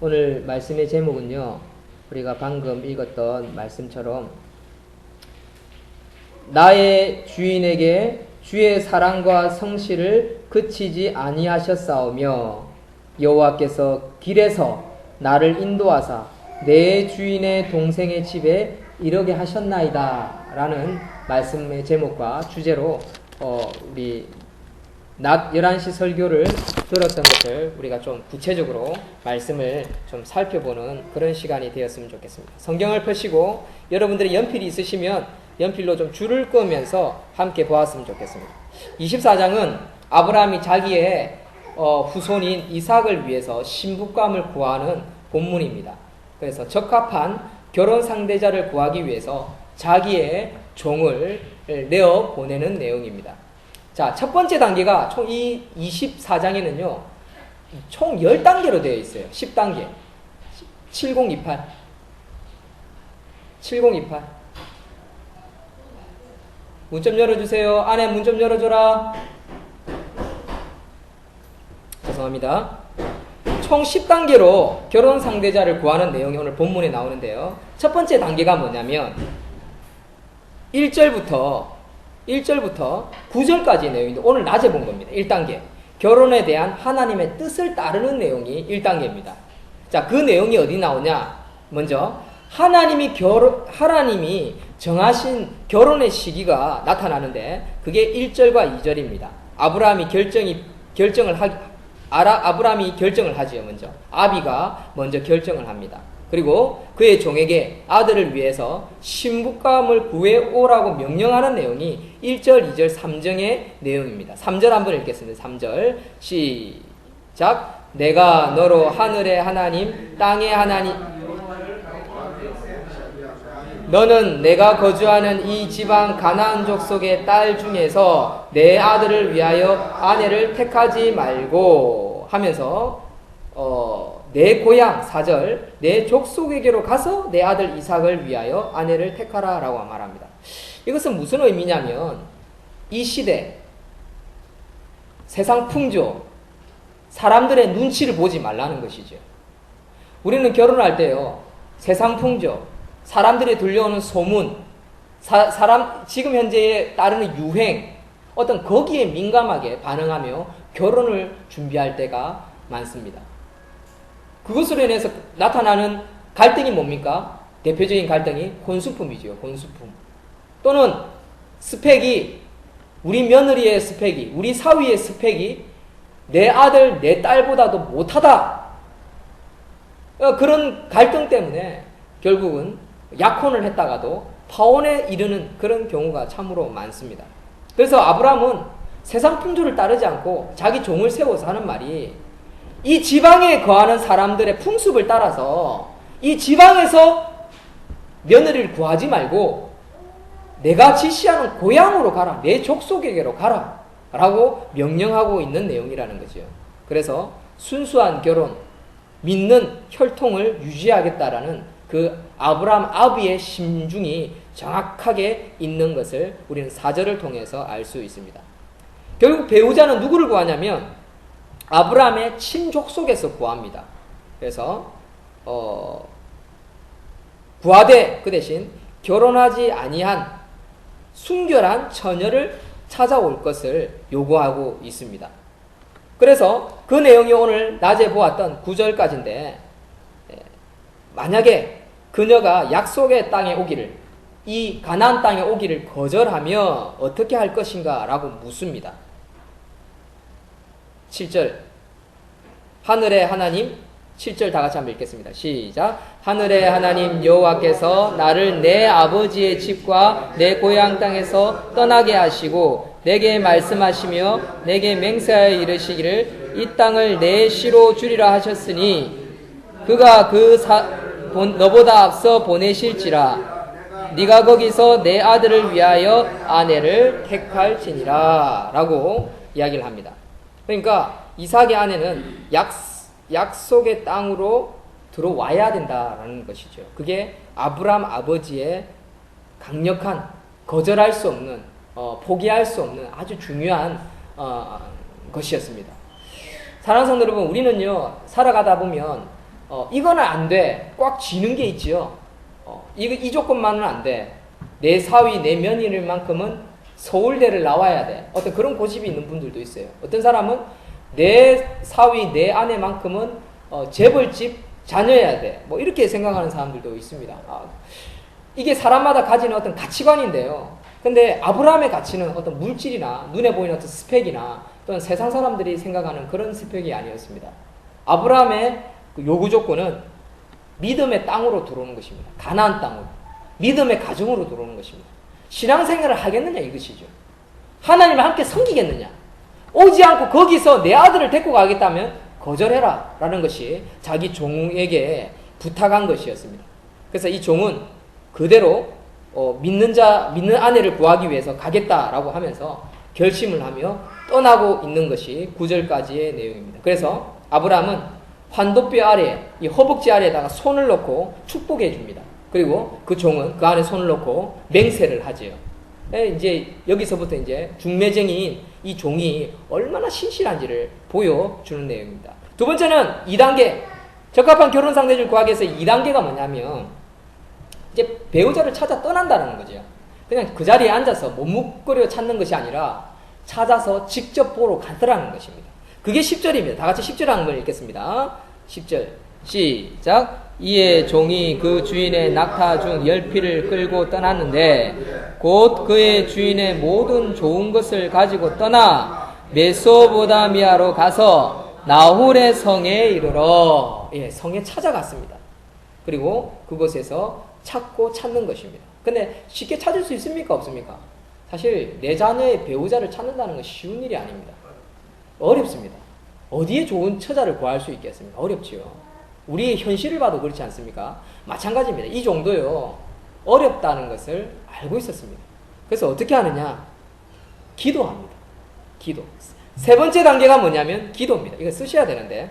오늘 말씀의 제목은요, 우리가 방금 읽었던 말씀처럼 나의 주인에게 주의 사랑과 성실을 그치지 아니하셨사오며 여호와께서 길에서 나를 인도하사 내 주인의 동생의 집에 이르게 하셨나이다 라는 말씀의 제목과 주제로 우리 낮 11시 설교를 들었던 것을 우리가 좀 구체적으로 말씀을 좀 살펴보는 그런 시간이 되었으면 좋겠습니다. 성경을 펴시고 여러분들이 연필이 있으시면 연필로 좀 줄을 끄면서 함께 보았으면 좋겠습니다. 24장은 아브라함이 자기의 후손인 이삭을 위해서 신부감을 구하는 본문입니다. 그래서 적합한 결혼 상대자를 구하기 위해서 자기의 종을 내어 보내는 내용입니다. 자, 첫 번째 단계가 총 이 24장에는요, 총 10단계로 되어 있어요. 10단계. 7028. 7028. 문 좀 열어주세요. 안에 문 좀 열어줘라. 죄송합니다. 총 10단계로 결혼 상대자를 구하는 내용이 오늘 본문에 나오는데요. 첫 번째 단계가 뭐냐면 1절부터 9절까지의 내용인데 오늘 낮에 본 겁니다. 1단계. 결혼에 대한 하나님의 뜻을 따르는 내용이 1단계입니다. 자, 그 내용이 어디 나오냐? 먼저 하나님이 정하신 결혼의 시기가 나타나는데 그게 1절과 2절입니다. 아브라함이 결정을 하지요. 먼저 아비가 먼저 결정을 합니다. 그리고 그의 종에게 아들을 위해서 신부감을 구해오라고 명령하는 내용이 1절, 2절, 3절의 내용입니다. 3절 한번 읽겠습니다. 3절 시작. 내가 너로 하늘의 하나님 땅의 하나님 너는 내가 거주하는 이 지방 가나안 족속의 딸 중에서 내 아들을 위하여 아내를 택하지 말고 하면서 내 고향 4절 내 족속에게로 가서 내 아들 이삭을 위하여 아내를 택하라 라고 말합니다. 이것은 무슨 의미냐면 이 시대 세상 풍조 사람들의 눈치를 보지 말라는 것이죠. 우리는 결혼할 때요 세상 풍조 사람들이 들려오는 소문 지금 현재에 따르는 유행 어떤 거기에 민감하게 반응하며 결혼을 준비할 때가 많습니다. 그것으로 인해서 나타나는 갈등이 뭡니까? 대표적인 갈등이 혼수품이죠. 혼수품. 또는 스펙이 우리 며느리의 스펙이 우리 사위의 스펙이 내 아들 내 딸보다도 못하다. 그런 갈등 때문에 결국은 약혼을 했다가도 파혼에 이르는 그런 경우가 참으로 많습니다. 그래서 아브라함은 세상 풍조를 따르지 않고 자기 종을 세워서 하는 말이 이 지방에 거하는 사람들의 풍습을 따라서 이 지방에서 며느리를 구하지 말고 내가 지시하는 고향으로 가라. 내 족속에게로 가라. 라고 명령하고 있는 내용이라는 거죠. 그래서 순수한 결혼, 믿는 혈통을 유지하겠다라는 그 아브라함 아비의 심중이 정확하게 있는 것을 우리는 4절을 통해서 알 수 있습니다. 결국 배우자는 누구를 구하냐면 아브라함의 친족속에서 구합니다. 그래서 구하되 그 대신 결혼하지 아니한 순결한 처녀를 찾아올 것을 요구하고 있습니다. 그래서 그 내용이 오늘 낮에 보았던 9절까지인데 만약에 그녀가 약속의 땅에 오기를 이 가나안 땅에 오기를 거절하며 어떻게 할 것인가 라고 묻습니다. 7절 하늘의 하나님 7절 다 같이 한번 읽겠습니다. 시작. 하늘의 하나님 여호와께서 나를 내 아버지의 집과 내 고향 땅에서 떠나게 하시고 내게 말씀하시며 내게 맹세하여 이르시기를 이 땅을 내 시로 주리라 하셨으니 그가 너보다 앞서 보내실지라 네가 거기서 내 아들을 위하여 아내를 택할지니라 라고 이야기를 합니다. 그러니까 이삭의 아내는 약속의 땅으로 들어와야 된다라는 것이죠. 그게 아브라함 아버지의 강력한 거절할 수 없는 포기할 수 없는 아주 중요한 것이었습니다. 사랑하는 성도 여러분, 우리는요 살아가다 보면 이거는 안 돼. 꽉 쥐는 게 있지요. 이 조건만은 안 돼. 내 사위, 내 며느리만큼은 서울대를 나와야 돼. 어떤 그런 고집이 있는 분들도 있어요. 어떤 사람은 내 사위, 내 아내만큼은 재벌집 자녀여야 돼. 뭐 이렇게 생각하는 사람들도 있습니다. 이게 사람마다 가지는 어떤 가치관인데요. 근데 아브라함의 가치는 어떤 물질이나 눈에 보이는 어떤 스펙이나 또는 세상 사람들이 생각하는 그런 스펙이 아니었습니다. 아브라함의 그 요구 조건은 믿음의 땅으로 들어오는 것입니다. 가나안 땅으로. 믿음의 가정으로 들어오는 것입니다. 신앙생활을 하겠느냐 이것이죠. 하나님을 함께 섬기겠느냐. 오지 않고 거기서 내 아들을 데리고 가겠다면 거절해라 라는 것이 자기 종에게 부탁한 것이었습니다. 그래서 이 종은 그대로 믿는 아내를 구하기 위해서 가겠다라고 하면서 결심을 하며 떠나고 있는 것이 9절까지의 내용입니다. 그래서 아브라함은 환도뼈 아래, 이 허벅지 아래에다가 손을 넣고 축복해 줍니다. 그리고 그 종은 그 안에 손을 넣고 맹세를 하지요. 이제 여기서부터 이제 중매쟁이인 이 종이 얼마나 신실한지를 보여주는 내용입니다. 두 번째는 2단계. 적합한 결혼 상대를 구하기 위해서 2단계가 뭐냐면 이제 배우자를 찾아 떠난다는 거죠. 그냥 그 자리에 앉아서 머뭇거려 찾는 것이 아니라 찾아서 직접 보러 가더라는 것입니다. 그게 10절입니다. 다 같이 10절 하는 걸 읽겠습니다. 10절 시작. 이에 종이 그 주인의 낙타 중 10匹를 끌고 떠났는데 곧 그의 주인의 모든 좋은 것을 가지고 떠나 메소보다미아로 가서 나홀의 성에 이르러 성에 찾아갔습니다. 그리고 그곳에서 찾는 것입니다. 근데 쉽게 찾을 수 있습니까? 없습니까? 사실 내 자녀의 배우자를 찾는다는 건 쉬운 일이 아닙니다. 어렵습니다. 어디에 좋은 처자를 구할 수 있겠습니까? 어렵지요. 우리의 현실을 봐도 그렇지 않습니까? 마찬가지입니다. 이 정도요. 어렵다는 것을 알고 있었습니다. 그래서 어떻게 하느냐? 기도합니다. 기도. 세 번째 단계가 뭐냐면 기도입니다. 이거 쓰셔야 되는데.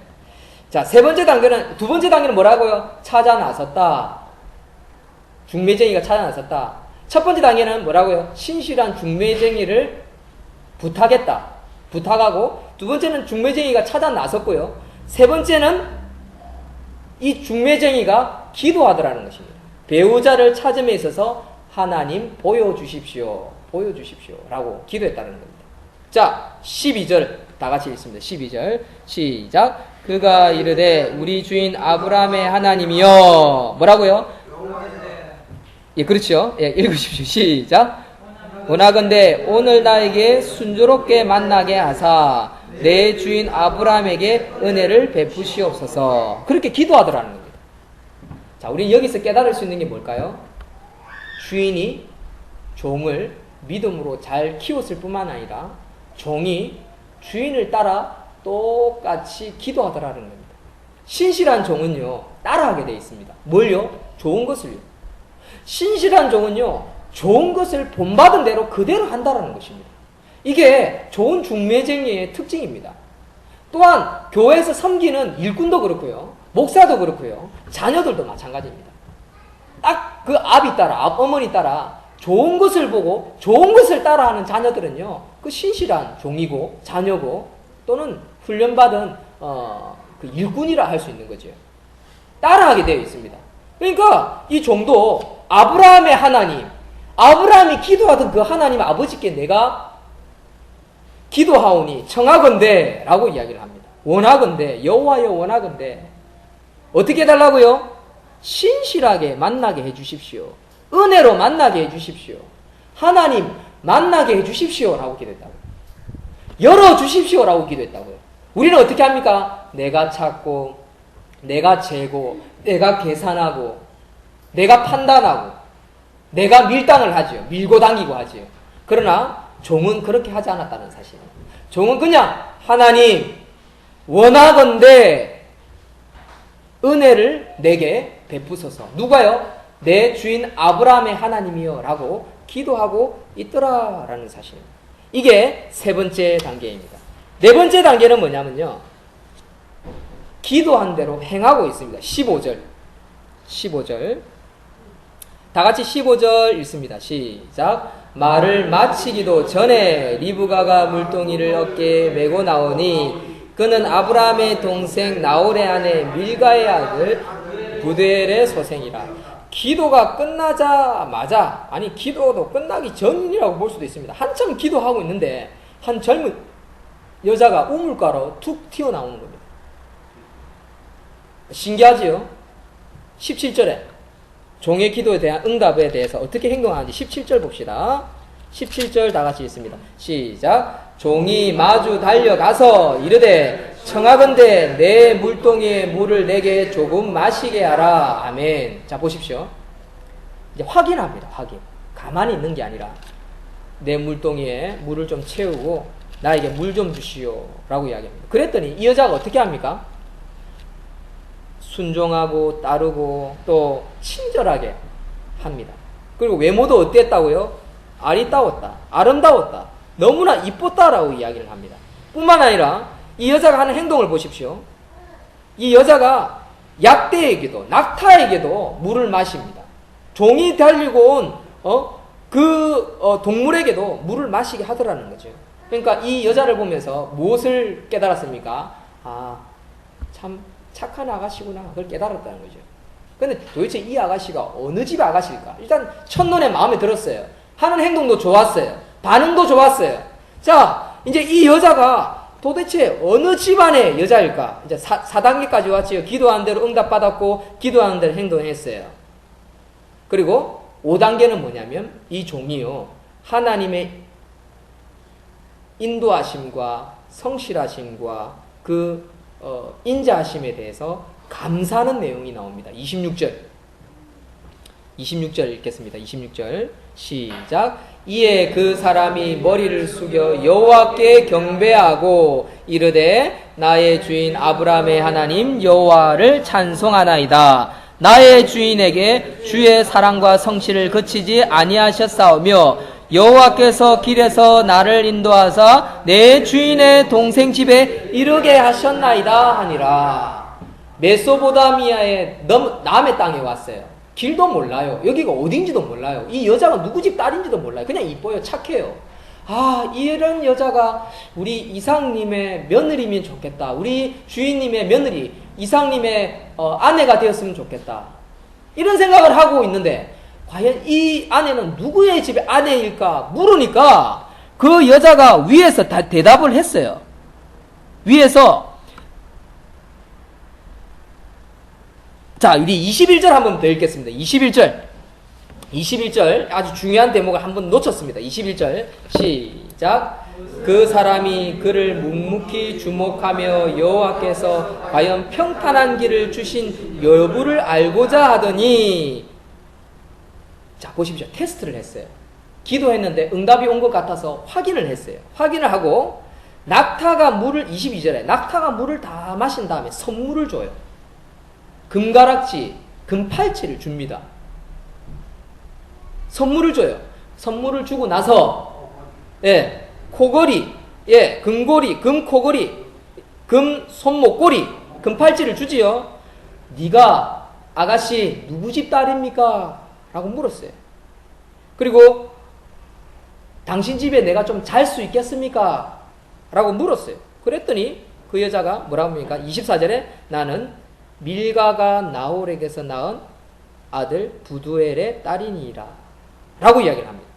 자, 두 번째 단계는 뭐라고요? 찾아 나섰다. 중매쟁이가 찾아 나섰다. 첫 번째 단계는 뭐라고요? 신실한 중매쟁이를 부탁하고, 두 번째는 중매쟁이가 찾아 나섰고요. 세 번째는 이 중매쟁이가 기도하더라는 것입니다. 배우자를 찾음에 있어서 하나님 보여주십시오 라고 기도했다는 겁니다. 자, 12절 다 같이 읽습니다. 12절 시작. 그가 이르되 우리 주인 아브라함의 하나님이여 뭐라고요? 예, 그렇죠. 예, 읽으십시오. 시작. 원하건대 오늘 나에게 순조롭게 만나게 하사 내 주인 아브라함에게 은혜를 베푸시옵소서. 그렇게 기도하더라는 겁니다. 자, 우리 여기서 깨달을 수 있는 게 뭘까요? 주인이 종을 믿음으로 잘 키웠을 뿐만 아니라 종이 주인을 따라 똑같이 기도하더라는 겁니다. 신실한 종은요, 따라하게 되어 있습니다. 뭘요? 좋은 것을요. 신실한 종은요, 좋은 것을 본받은 대로 그대로 한다는 것입니다. 이게 좋은 중매쟁이의 특징입니다. 또한 교회에서 섬기는 일꾼도 그렇고요, 목사도 그렇고요, 자녀들도 마찬가지입니다. 딱 그 아비 따라, 어머니 따라 좋은 것을 보고 좋은 것을 따라하는 자녀들은요, 그 신실한 종이고 자녀고 또는 훈련받은 그 일꾼이라 할 수 있는 거죠. 따라하게 되어 있습니다. 그러니까 이 종도 아브라함의 하나님, 아브라함이 기도하던 그 하나님 아버지께 내가 기도하오니 청하건대 라고 이야기를 합니다. 원하건대, 여호와여 원하건대 어떻게 해달라고요? 신실하게 만나게 해주십시오. 은혜로 만나게 해주십시오. 하나님 만나게 해주십시오 라고 기도했다고요. 열어주십시오 라고 기도했다고요. 우리는 어떻게 합니까? 내가 찾고 내가 재고 내가 계산하고 내가 판단하고 내가 밀당을 하지요. 밀고 당기고 하지요. 그러나 종은 그렇게 하지 않았다는 사실입니다. 종은 그냥 하나님 원하건대 은혜를 내게 베푸소서. 누가요? 내 주인 아브라함의 하나님이요 라고 기도하고 있더라라는 사실입니다. 이게 세 번째 단계입니다. 네 번째 단계는 뭐냐면요, 기도한 대로 행하고 있습니다. 15절 다 같이 15절 읽습니다. 시작. 말을 마치기도 전에 리브가가 물동이를 어깨에 메고 나오니 그는 아브라함의 동생 나홀의 아내 밀가의 아들 부두엘의 소생이라. 기도가 끝나자마자, 아니 기도도 끝나기 전이라고 볼 수도 있습니다. 한참 기도하고 있는데 한 젊은 여자가 우물가로 툭 튀어나오는 겁니다. 신기하지요? 17절에 종의 기도에 대한 응답에 대해서 어떻게 행동하는지 17절 봅시다. 17절 다 같이 읽습니다. 시작. 종이 마주 달려가서 이르되 청하건대 내 물동이에 물을 내게 조금 마시게 하라. 아멘. 자, 보십시오. 이제 확인합니다. 확인. 가만히 있는 게 아니라 내 물동이에 물을 좀 채우고 나에게 물 좀 주시오 라고 이야기합니다. 그랬더니 이 여자가 어떻게 합니까? 순종하고 따르고 또 친절하게 합니다. 그리고 외모도 어땠다고요? 아리따웠다, 아름다웠다, 너무나 이뻤다라고 이야기를 합니다. 뿐만 아니라 이 여자가 하는 행동을 보십시오. 이 여자가 약대에게도, 낙타에게도 물을 마십니다. 종이 달리고 온 동물에게도 물을 마시게 하더라는 거죠. 그러니까 이 여자를 보면서 무엇을 깨달았습니까? 아, 참 착한 아가씨구나. 그걸 깨달았다는 거죠. 근데 도대체 이 아가씨가 어느 집 아가씨일까? 일단 첫눈에 마음에 들었어요. 하는 행동도 좋았어요. 반응도 좋았어요. 자, 이제 이 여자가 도대체 어느 집안의 여자일까? 이제 4단계까지 왔지요. 기도한 대로 응답받았고, 기도하는 대로 행동했어요. 그리고 5단계는 뭐냐면, 이 종이요, 하나님의 인도하심과 성실하심과 인자하심에 대해서 감사하는 내용이 나옵니다. 26절 읽겠습니다. 26절 시작. 이에 그 사람이 머리를 숙여 여호와께 경배하고 이르되 나의 주인 아브라함의 하나님 여호와를 찬송하나이다. 나의 주인에게 주의 사랑과 성실을 그치지 아니하셨사오며 여호와께서 길에서 나를 인도하사 내 주인의 동생 집에 이르게 하셨나이다 하니라. 메소포타미아의 남의 땅에 왔어요. 길도 몰라요. 여기가 어딘지도 몰라요. 이 여자가 누구 집 딸인지도 몰라요. 그냥 이뻐요. 착해요. 아, 이런 여자가 우리 이상님의 며느리면 좋겠다. 우리 주인님의 며느리, 이상님의 아내가 되었으면 좋겠다. 이런 생각을 하고 있는데 과연 이 아내는 누구의 집의 아내일까 물으니까 그 여자가 위에서 다 대답을 했어요. 위에서 자, 우리 21절 한번 더 읽겠습니다. 21절 아주 중요한 대목을 한번 놓쳤습니다. 21절 시작. 그 사람이 그를 묵묵히 주목하며 여호와께서 과연 평탄한 길을 주신 여부를 알고자 하더니, 자 보십시오. 테스트를 했어요. 기도했는데 응답이 온 것 같아서 확인을 했어요. 확인을 하고 낙타가 물을 22절에 낙타가 물을 다 마신 다음에 선물을 줘요. 금가락지, 금팔찌를 줍니다. 선물을 줘요. 선물을 주고 나서 코걸이, 금고리, 금코걸이, 금 손목고리, 금팔찌를 주지요. 네가 아가씨 누구 집 딸입니까? 라고 물었어요. 그리고 당신 집에 내가 좀 잘 수 있겠습니까? 라고 물었어요. 그랬더니 그 여자가 뭐라고 합니까? 24절에 나는 밀가가 나홀에게서 낳은 아들 부두엘의 딸이니라 라고 이야기를 합니다.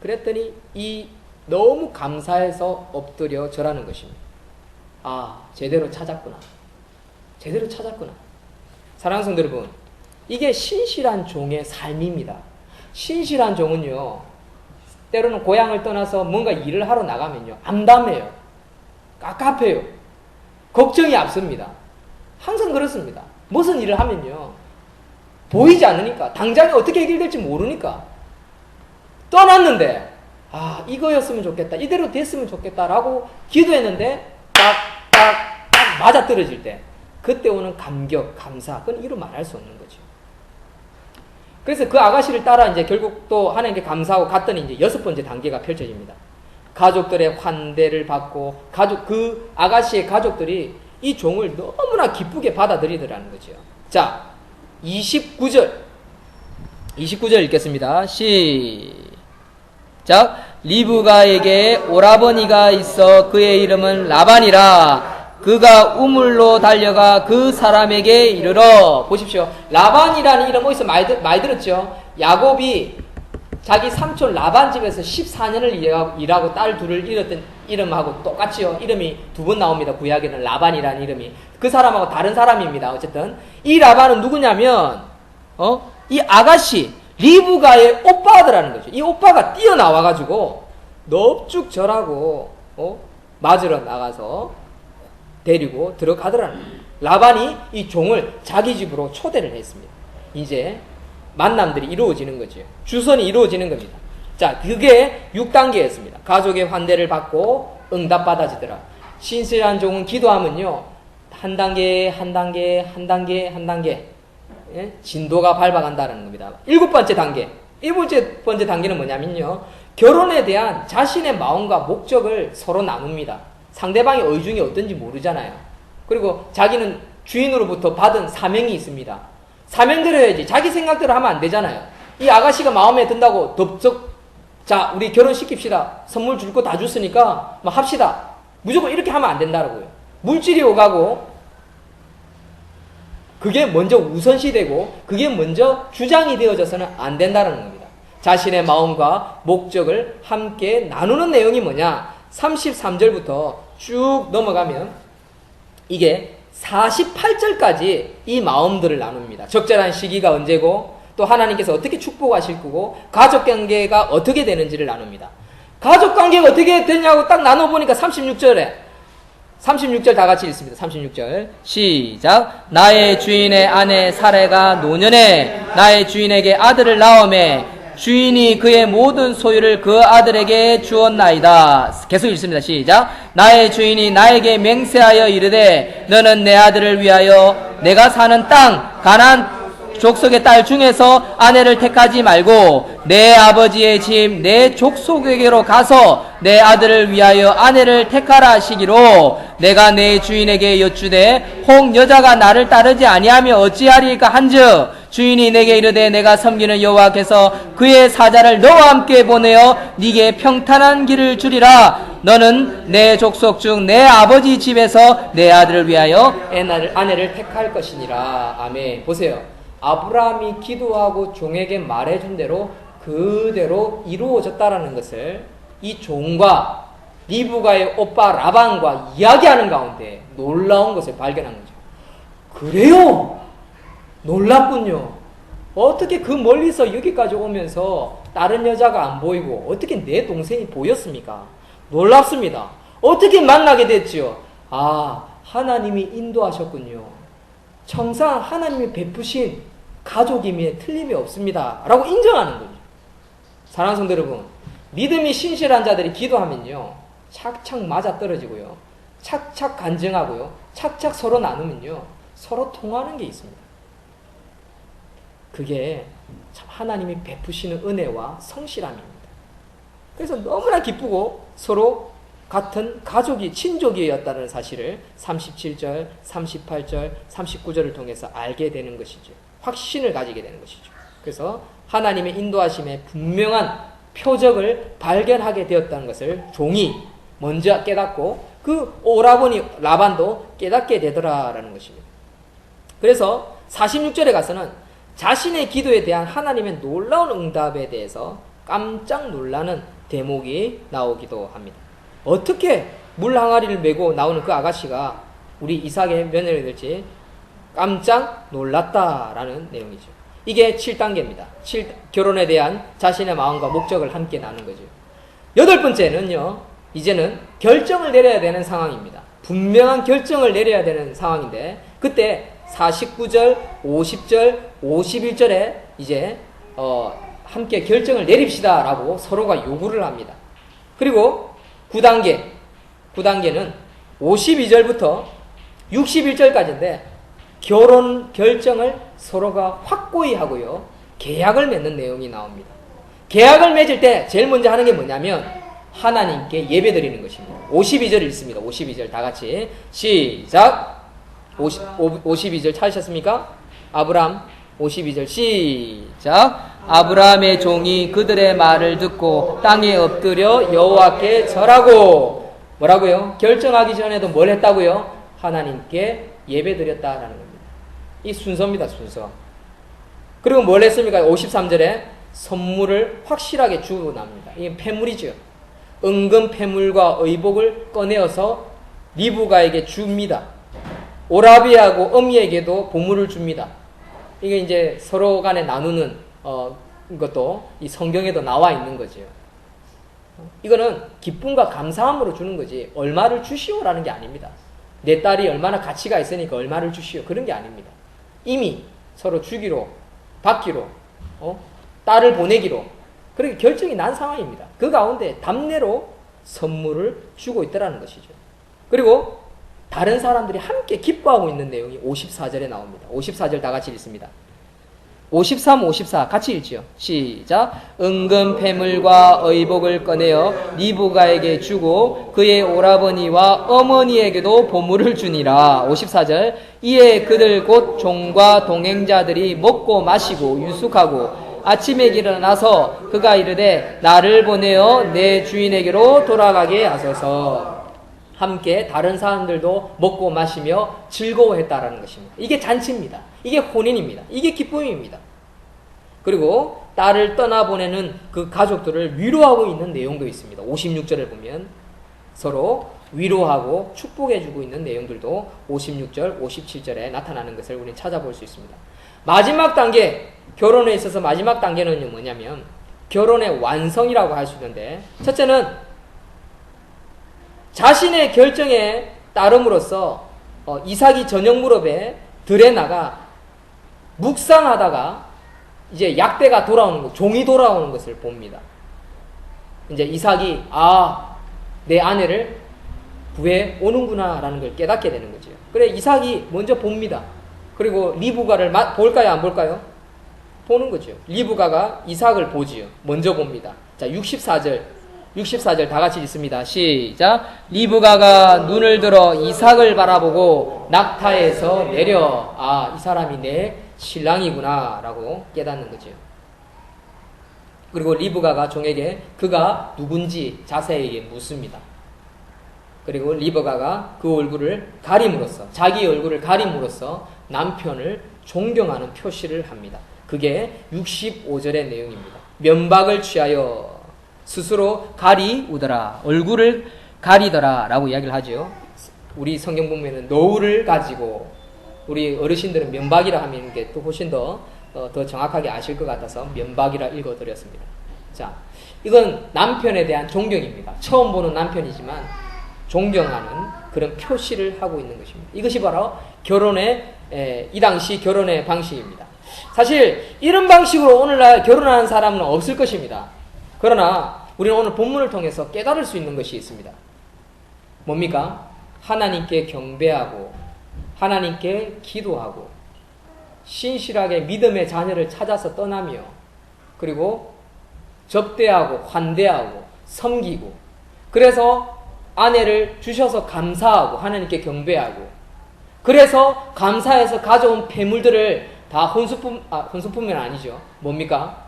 그랬더니 이 너무 감사해서 엎드려 절하는 것입니다. 아, 제대로 찾았구나. 제대로 찾았구나. 사랑하는 성도 여러분, 이게 신실한 종의 삶입니다. 신실한 종은요, 때로는 고향을 떠나서 뭔가 일을 하러 나가면요, 암담해요. 깝깝해요. 걱정이 앞섭니다. 항상 그렇습니다. 무슨 일을 하면요, 보이지 않으니까, 당장에 어떻게 해결될지 모르니까, 떠났는데, 아, 이거였으면 좋겠다, 이대로 됐으면 좋겠다라고 기도했는데, 딱 맞아떨어질 때, 그때 오는 감격, 감사, 그건 이루 말할 수 없는 거죠. 그래서 그 아가씨를 따라 이제 결국 또 하나님께 감사하고 갔더니 이제 6번째 단계가 펼쳐집니다. 가족들의 환대를 받고, 그 아가씨의 가족들이 이 종을 너무나 기쁘게 받아들이더라는 거죠. 자, 29절 읽겠습니다. 시작. 리브가에게 오라버니가 있어 그의 이름은 라반이라. 그가 우물로 달려가 그 사람에게 이르러. 보십시오. 라반이라는 이름 어디서 많이 들었죠? 야곱이 자기 삼촌 라반 집에서 14년을 일하고 딸 둘을 잃었던 이름하고 똑같이요. 이름이 두 번 나옵니다. 구약에는 라반이라는 이름이. 그 사람하고 다른 사람입니다. 어쨌든 이 라반은 누구냐면 이 아가씨 리브가의 오빠더라는 거죠. 이 오빠가 뛰어나와가지고 넙죽 절하고 맞으러 나가서 데리고 들어가더라는 거예요. 라반이 이 종을 자기 집으로 초대를 했습니다. 이제 만남들이 이루어지는 거죠. 주선이 이루어지는 겁니다. 자, 그게 6단계였습니다. 가족의 환대를 받고 응답받아지더라. 신실한 종은 기도하면요, 한 단계, 한 단계, 한 단계, 한 단계, 예? 진도가 밟아간다는 겁니다. 7번째 단계. 7번째 단계는 뭐냐면요, 결혼에 대한 자신의 마음과 목적을 서로 나눕니다. 상대방의 의중이 어떤지 모르잖아요. 그리고 자기는 주인으로부터 받은 사명이 있습니다. 사명대로 해야지. 자기 생각대로 하면 안 되잖아요. 이 아가씨가 마음에 든다고 덥석, 자, 우리 결혼시킵시다. 선물 줄 거 다 줬으니까 뭐 합시다. 무조건 이렇게 하면 안 된다고요. 물질이 오가고 그게 먼저 우선시되고 그게 먼저 주장이 되어져서는 안 된다는 겁니다. 자신의 마음과 목적을 함께 나누는 내용이 뭐냐? 33절부터 쭉 넘어가면 이게 48절까지 이 마음들을 나눕니다. 적절한 시기가 언제고 또 하나님께서 어떻게 축복하실 거고 가족관계가 어떻게 되는지를 나눕니다. 가족관계가 어떻게 되냐고 딱 나눠보니까 36절 다 같이 읽습니다. 36절 시작. 나의 주인의 아내 사레가 노년에 나의 주인에게 아들을 낳음에 주인이 그의 모든 소유를 그 아들에게 주었나이다. 계속 읽습니다. 시작. 나의 주인이 나에게 맹세하여 이르되 너는 내 아들을 위하여 내가 사는 땅 가나안 족속의 딸 중에서 아내를 택하지 말고 내 아버지의 집 내 족속에게로 가서 내 아들을 위하여 아내를 택하라 하시기로 내가 내 주인에게 여쭈되 혹 여자가 나를 따르지 아니하며 어찌하리까 한즉 주인이 내게 이르되 내가 섬기는 여호와께서 그의 사자를 너와 함께 보내어 네게 평탄한 길을 주리라. 너는 내 족속 중 내 아버지 집에서 내 아들을 위하여 아내를 택할 것이니라. 아멘. 보세요. 아브라함이 기도하고 종에게 말해준 대로 그대로 이루어졌다라는 것을 이 종과 리브가의 오빠 라반과 이야기하는 가운데 놀라운 것을 발견한 거죠. 그래요? 놀랍군요. 어떻게 그 멀리서 여기까지 오면서 다른 여자가 안 보이고 어떻게 내 동생이 보였습니까? 놀랍습니다. 어떻게 만나게 됐지요? 아, 하나님이 인도하셨군요. 청상 하나님이 베푸신 가족임에 틀림이 없습니다. 라고 인정하는 거죠. 사랑하는 성도 여러분, 믿음이 신실한 자들이 기도하면요, 착착 맞아떨어지고요, 착착 간증하고요, 착착 서로 나누면요, 서로 통하는 게 있습니다. 그게 참 하나님이 베푸시는 은혜와 성실함입니다. 그래서 너무나 기쁘고 서로 같은 가족이 친족이었다는 사실을 37절, 38절, 39절을 통해서 알게 되는 것이죠. 확신을 가지게 되는 것이죠. 그래서 하나님의 인도하심에 분명한 표적을 발견하게 되었다는 것을 종이 먼저 깨닫고 그 오라버니 라반도 깨닫게 되더라라는 것입니다. 그래서 46절에 가서는 자신의 기도에 대한 하나님의 놀라운 응답에 대해서 깜짝 놀라는 대목이 나오기도 합니다. 어떻게 물 항아리를 메고 나오는 그 아가씨가 우리 이삭의 며느리 될지 깜짝 놀랐다라는 내용이죠. 이게 7단계입니다. 결혼에 대한 자신의 마음과 목적을 함께 나눈 거죠. 8번째는요, 이제는 결정을 내려야 되는 상황입니다. 분명한 결정을 내려야 되는 상황인데, 그때 49절, 50절, 51절에 이제 함께 결정을 내립시다 라고 서로가 요구를 합니다. 그리고 9단계는 52절부터 61절까지인데 결혼 결정을 서로가 확고히 하고요, 계약을 맺는 내용이 나옵니다. 계약을 맺을 때 제일 먼저 하는 게 뭐냐면 하나님께 예배드리는 것입니다. 52절 읽습니다. 52절 다 같이 시작. 52절 찾으셨습니까? 아브람 52절 시작. 아브라함의 종이 그들의 말을 듣고 땅에 엎드려 여호와께 절하고, 뭐라고요? 결정하기 전에도 뭘 했다고요? 하나님께 예배드렸다라는 겁니다. 이 순서입니다. 순서. 그리고 뭘 했습니까? 53절에 선물을 확실하게 주고 납니다. 이게 폐물이죠. 은금 폐물과 의복을 꺼내어서 리브가에게 줍니다. 오라비하고 어미에게도 보물을 줍니다. 이게 이제 서로 간에 나누는 것도 이 성경에도 나와 있는 거죠. 이거는 기쁨과 감사함으로 주는 거지 얼마를 주시오라는 게 아닙니다. 내 딸이 얼마나 가치가 있으니까 얼마를 주시오 그런 게 아닙니다. 이미 서로 주기로 받기로 딸을 보내기로 그렇게 결정이 난 상황입니다. 그 가운데 답례로 선물을 주고 있다는 것이죠. 그리고 다른 사람들이 함께 기뻐하고 있는 내용이 54절에 나옵니다. 54절 다 같이 읽습니다. 53, 54 같이 읽지요. 시작. 은금 폐물과 의복을 꺼내어 리브가에게 주고 그의 오라버니와 어머니에게도 보물을 주니라. 54절. 이에 그들 곧 종과 동행자들이 먹고 마시고 유숙하고 아침에 일어나서 그가 이르되 나를 보내어 내 주인에게로 돌아가게 하소서. 함께 다른 사람들도 먹고 마시며 즐거워했다라는 것입니다. 이게 잔치입니다. 이게 혼인입니다. 이게 기쁨입니다. 그리고 딸을 떠나보내는 그 가족들을 위로하고 있는 내용도 있습니다. 56절을 보면 서로 위로하고 축복해주고 있는 내용들도 56절, 57절에 나타나는 것을 우리는 찾아볼 수 있습니다. 마지막 단계, 결혼에 있어서 마지막 단계는 뭐냐면 결혼의 완성이라고 할 수 있는데 첫째는 자신의 결정에 따름으로써 이삭이 저녁 무렵에 들에 나가 묵상하다가 이제 약대가 돌아오는 것, 종이 돌아오는 것을 봅니다. 이제 이삭이 내 아내를 구해 오는구나라는 걸 깨닫게 되는 거죠. 그래 이삭이 먼저 봅니다. 그리고 리브가를 볼까요, 안 볼까요? 보는 거죠. 리브가가 이삭을 보지요. 먼저 봅니다. 자, 64절 다 같이 읽습니다. 시작. 리브가가 눈을 들어 이삭을 바라보고 낙타에서 내려 이 사람이 내 신랑이구나 라고 깨닫는 거죠. 그리고 리브가가 종에게 그가 누군지 자세히 묻습니다. 그리고 리브가가 그 얼굴을 가림으로써 자기 얼굴을 가림으로써 남편을 존경하는 표시를 합니다. 그게 65절의 내용입니다. 면박을 취하여 스스로 가리우더라 얼굴을 가리더라 라고 이야기를 하죠. 우리 성경 보면은 노울을 가지고 우리 어르신들은 면박이라 하면 게 또 훨씬 더 정확하게 아실 것 같아서 면박이라 읽어드렸습니다. 자, 이건 남편에 대한 존경입니다. 처음 보는 남편이지만 존경하는 그런 표시를 하고 있는 것입니다. 이것이 바로 이 당시 결혼의 방식입니다. 사실 이런 방식으로 오늘날 결혼하는 사람은 없을 것입니다. 그러나 우리는 오늘 본문을 통해서 깨달을 수 있는 것이 있습니다. 뭡니까? 하나님께 경배하고 하나님께 기도하고 신실하게 믿음의 자녀를 찾아서 떠나며 그리고 접대하고 환대하고 섬기고 그래서 아내를 주셔서 감사하고 하나님께 경배하고 그래서 감사해서 가져온 폐물들을 다 혼수품은 아니죠. 뭡니까?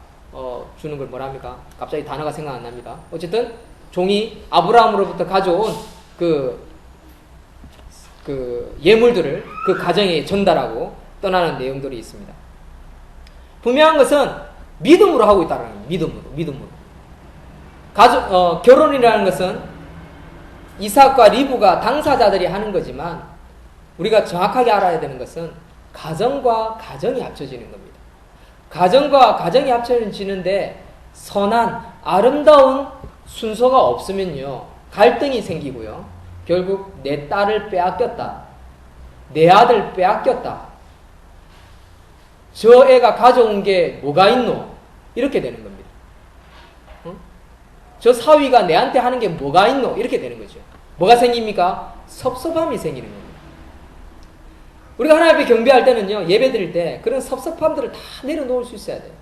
주는 걸 뭐랍니까? 갑자기 단어가 생각 안 납니다. 어쨌든 종이 아브라함으로부터 가져온 그 예물들을 그 가정에 전달하고 떠나는 내용들이 있습니다. 분명한 것은 믿음으로 하고 있다는 겁니다. 믿음으로. 결혼이라는 것은 이삭과 리브가 당사자들이 하는 거지만 우리가 정확하게 알아야 되는 것은 가정과 가정이 합쳐지는 겁니다. 가정과 가정이 합쳐지는데 선한 아름다운 순서가 없으면요 갈등이 생기고요 결국 내 딸을 빼앗겼다 내 아들 빼앗겼다 저 애가 가져온 게 뭐가 있노 이렇게 되는 겁니다. 저 사위가 내한테 하는 게 뭐가 있노 이렇게 되는 거죠. 뭐가 생깁니까? 섭섭함이 생기는 겁니다. 우리가 하나님 앞에 경배할 때는요, 예배 드릴 때 그런 섭섭함들을 다 내려놓을 수 있어야 돼요.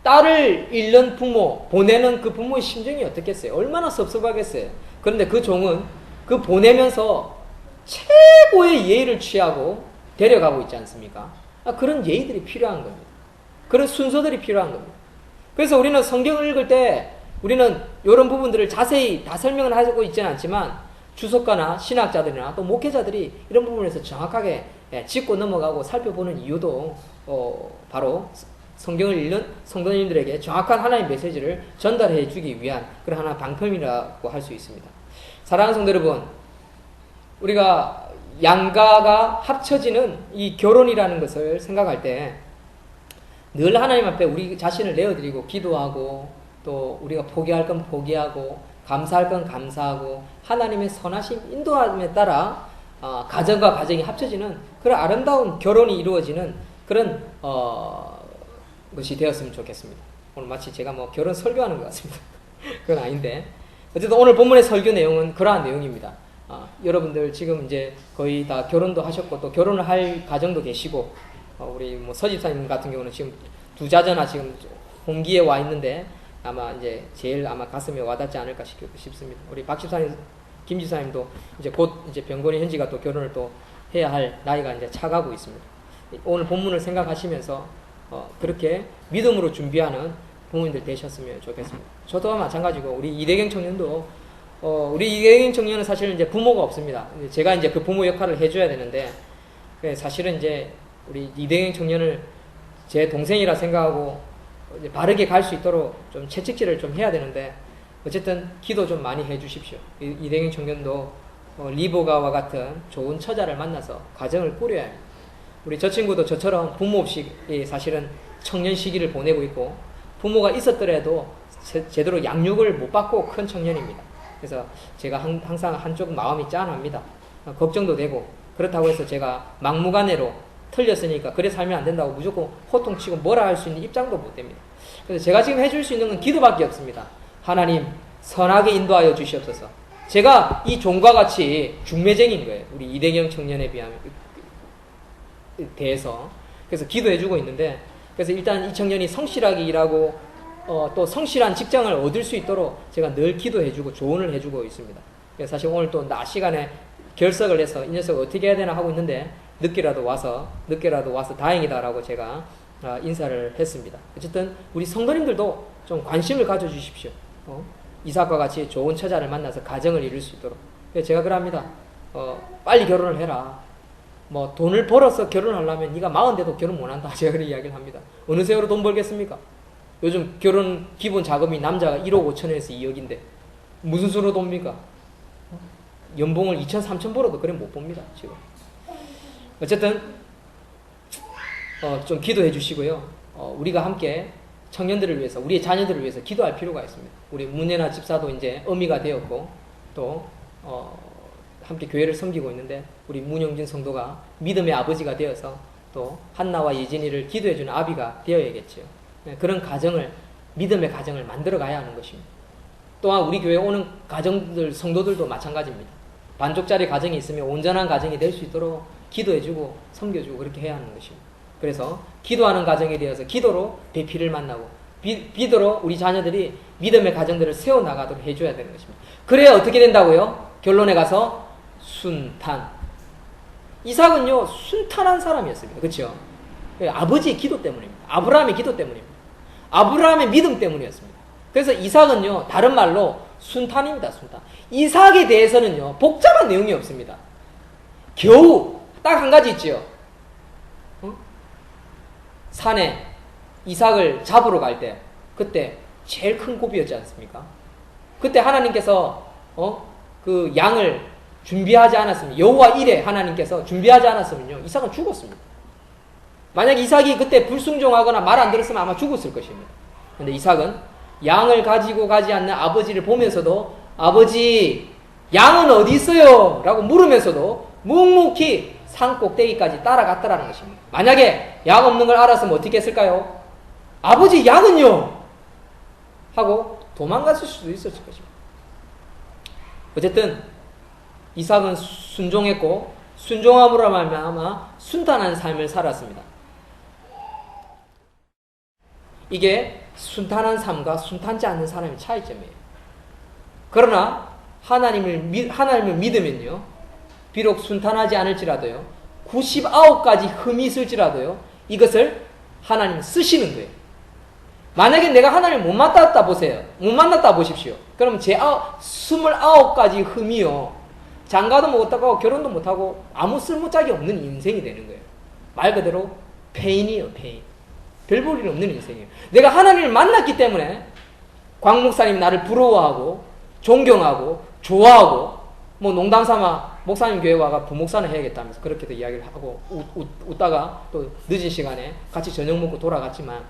딸을 잃는 부모, 보내는 그 부모의 심정이 어떻겠어요? 얼마나 섭섭하겠어요? 그런데 그 종은 그 보내면서 최고의 예의를 취하고 데려가고 있지 않습니까? 그런 예의들이 필요한 겁니다. 그런 순서들이 필요한 겁니다. 그래서 우리는 성경을 읽을 때 우리는 이런 부분들을 자세히 다 설명을 하고 있지는 않지만 주석가나 신학자들이나 또 목회자들이 이런 부분에서 정확하게 짚고 넘어가고 살펴보는 이유도 바로 성경을 읽는 성도님들에게 정확한 하나님의 메시지를 전달해 주기 위한 그런 하나의 방편이라고 할 수 있습니다. 사랑하는 성도 여러분, 우리가 양가가 합쳐지는 이 결혼이라는 것을 생각할 때 늘 하나님 앞에 우리 자신을 내어드리고 기도하고 또 우리가 포기할 건 포기하고 감사할 건 감사하고 하나님의 선하심 인도함에 따라 가정과 가정이 합쳐지는 그런 아름다운 결혼이 이루어지는 그런 것이 되었으면 좋겠습니다. 오늘 마치 제가 뭐 결혼 설교하는 것 같습니다. 그건 아닌데 어쨌든 오늘 본문의 설교 내용은 그러한 내용입니다. 여러분들 지금 이제 거의 다 결혼도 하셨고 또 결혼을 할 가정도 계시고 우리 뭐 서집사님 같은 경우는 지금 두 자녀나 지금 홍기에 와 있는데 아마 이제 제일 아마 가슴에 와닿지 않을까 싶습니다. 우리 박 집사님, 김 집사님도 이제 곧 이제 병건이 현지가 또 결혼을 또 해야 할 나이가 이제 차가고 있습니다. 오늘 본문을 생각하시면서 그렇게 믿음으로 준비하는 부모님들 되셨으면 좋겠습니다. 저도 마찬가지고 우리 이대경 청년도 우리 이대경 청년은 사실 이제 부모가 없습니다. 제가 이제 그 부모 역할을 해줘야 되는데 사실은 이제 우리 이대경 청년을 제 동생이라 생각하고 바르게 갈 수 있도록 좀 채찍질을 좀 해야 되는데 어쨌든 기도 좀 많이 해주십시오. 이대경 청년도 리보가와 같은 좋은 처자를 만나서 가정을 꾸려야 합니다. 우리 저 친구도 저처럼 부모 없이 사실은 청년 시기를 보내고 있고 부모가 있었더라도 제대로 양육을 못 받고 큰 청년입니다. 그래서 제가 항상 한쪽 마음이 짠합니다. 걱정도 되고 그렇다고 해서 제가 막무가내로 틀렸으니까 그래 살면 안 된다고 무조건 호통치고 뭐라 할 수 있는 입장도 못 됩니다. 그래서 제가 지금 해줄 수 있는 건 기도밖에 없습니다. 하나님 선하게 인도하여 주시옵소서. 제가 이 종과 같이 중매쟁인 거예요. 우리 이대경 청년에 비하면 대해서. 그래서 기도해주고 있는데 그래서 일단 이 청년이 성실하게 일하고 또 성실한 직장을 얻을 수 있도록 제가 늘 기도해주고 조언을 해주고 있습니다. 그래서 사실 오늘 또 낮 시간에 결석을 해서 이 녀석 어떻게 해야 되나 하고 있는데 늦게라도 와서 다행이다라고 제가 인사를 했습니다. 어쨌든 우리 성도님들도 좀 관심을 가져주십시오. 이삭과 같이 좋은 처자를 만나서 가정을 이룰 수 있도록. 그래서 제가 그럽니다. 빨리 결혼을 해라. 뭐 돈을 벌어서 결혼하려면 네가 40대도 결혼 못한다. 제가 그런 이야기를 합니다. 어느 세월로 돈 벌겠습니까? 요즘 결혼 기본 자금이 남자가 1억 5천에서 2억인데 무슨 수로 돕니까? 연봉을 2천 3천 벌어도 그래 못 봅니다. 지금. 어쨌든 좀 기도해 주시고요. 우리가 함께 청년들을 위해서 우리의 자녀들을 위해서 기도할 필요가 있습니다. 우리 문예나 집사도 이제 어미가 되었고 또 함께 교회를 섬기고 있는데 우리 문영진 성도가 믿음의 아버지가 되어서 또 한나와 예진이를 기도해 주는 아비가 되어야겠죠. 그런 가정을 믿음의 가정을 만들어 가야 하는 것입니다. 또한 우리 교회에 오는 가정들 성도들도 마찬가지입니다. 반쪽짜리 가정이 있으면 온전한 가정이 될 수 있도록 기도해주고 섬겨주고 그렇게 해야 하는 것입니다. 그래서 기도하는 가정에 대해서 기도로 배필을 만나고 기도로 우리 자녀들이 믿음의 가정들을 세워나가도록 해줘야 되는 것입니다. 그래야 어떻게 된다고요? 결론에 가서 순탄. 이삭은요 순탄한 사람이었습니다. 그렇죠? 아버지의 기도 때문입니다. 아브라함의 기도 때문입니다. 아브라함의 믿음 때문이었습니다. 그래서 이삭은요 다른 말로 순탄입니다. 순탄. 이삭에 대해서는요 복잡한 내용이 없습니다. 겨우 딱 한 가지 있지요. 산에 이삭을 잡으러 갈 때 그때 제일 큰 고비였지 않습니까? 그때 하나님께서 그 양을 준비하지 않았으면 여호와 이레 하나님께서 준비하지 않았으면요 이삭은 죽었습니다. 만약 이삭이 그때 불순종하거나 말 안 들었으면 아마 죽었을 것입니다. 그런데 이삭은 양을 가지고 가지 않는 아버지를 보면서도 아버지 양은 어디 있어요? 라고 물으면서도 묵묵히 산 꼭대기까지 따라갔다라는 것입니다. 만약에 양 없는 걸 알았으면 어떻게 했을까요? 아버지 양은요? 하고 도망갔을 수도 있었을 것입니다. 어쨌든 이삭은 순종했고 순종함으로 말미암아 순탄한 삶을 살았습니다. 이게 순탄한 삶과 순탄치 않는 사람의 차이점이에요. 그러나 하나님을 믿으면요 비록 순탄하지 않을지라도요 99가지 흠이 있을지라도요 이것을 하나님 쓰시는 거예요. 만약에 내가 하나님을 못 만났다 보세요. 못 만났다 보십시오. 그럼 제 29가지 흠이요 장가도 못 가고 결혼도 못 하고 아무 쓸모짝이 없는 인생이 되는 거예요. 말 그대로 페인이에요, 페인. 별 볼 일 없는 인생이에요. 내가 하나님을 만났기 때문에 광 목사님이 나를 부러워하고 존경하고 좋아하고 뭐 농담 삼아 목사님 교회 와가 부목사는 해야겠다면서 그렇게도 이야기를 하고 웃다가 또 늦은 시간에 같이 저녁 먹고 돌아갔지만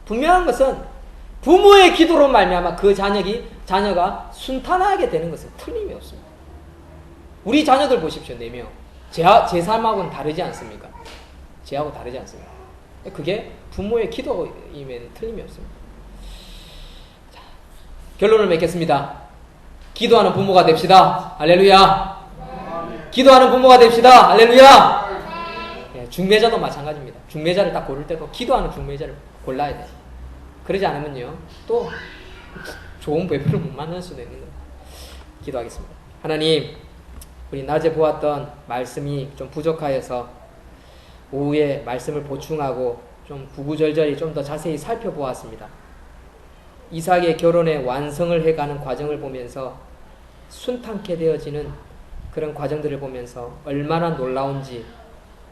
분명한 것은 부모의 기도로 말미암아 그 자녀가 순탄하게 되는 것은 틀림이 없습니다. 우리 자녀들 보십시오. 4명. 제 삶하고는 다르지 않습니까? 제하고 다르지 않습니까? 그게 부모의 기도이면 틀림이 없습니다. 자, 결론을 맺겠습니다. 기도하는 부모가 됩시다. 할렐루야. 기도하는 부모가 됩시다. 할렐루야. 예, 중매자도 마찬가지입니다. 중매자를 딱 고를 때도 기도하는 중매자를 골라야 돼요. 그러지 않으면요, 또 좋은 배우를 못 만날 수도 있는 거예요. 기도하겠습니다. 하나님, 우리 낮에 보았던 말씀이 좀 부족하여서 오후에 말씀을 보충하고 좀 구구절절히 좀 더 자세히 살펴보았습니다. 이삭의 결혼의 완성을 해가는 과정을 보면서 순탄케 되어지는 그런 과정들을 보면서 얼마나 놀라운지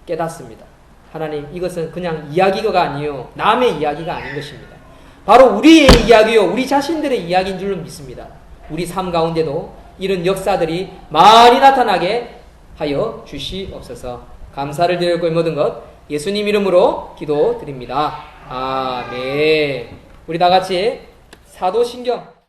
깨닫습니다. 하나님, 이것은 그냥 이야기가 아니요 남의 이야기가 아닌 것입니다. 바로 우리의 이야기요 우리 자신들의 이야기인 줄로 믿습니다. 우리 삶 가운데도 이런 역사들이 많이 나타나게 하여 주시옵소서. 감사를 드리고 모든 것 예수님 이름으로 기도드립니다. 아멘. 우리 다 같이 사도신경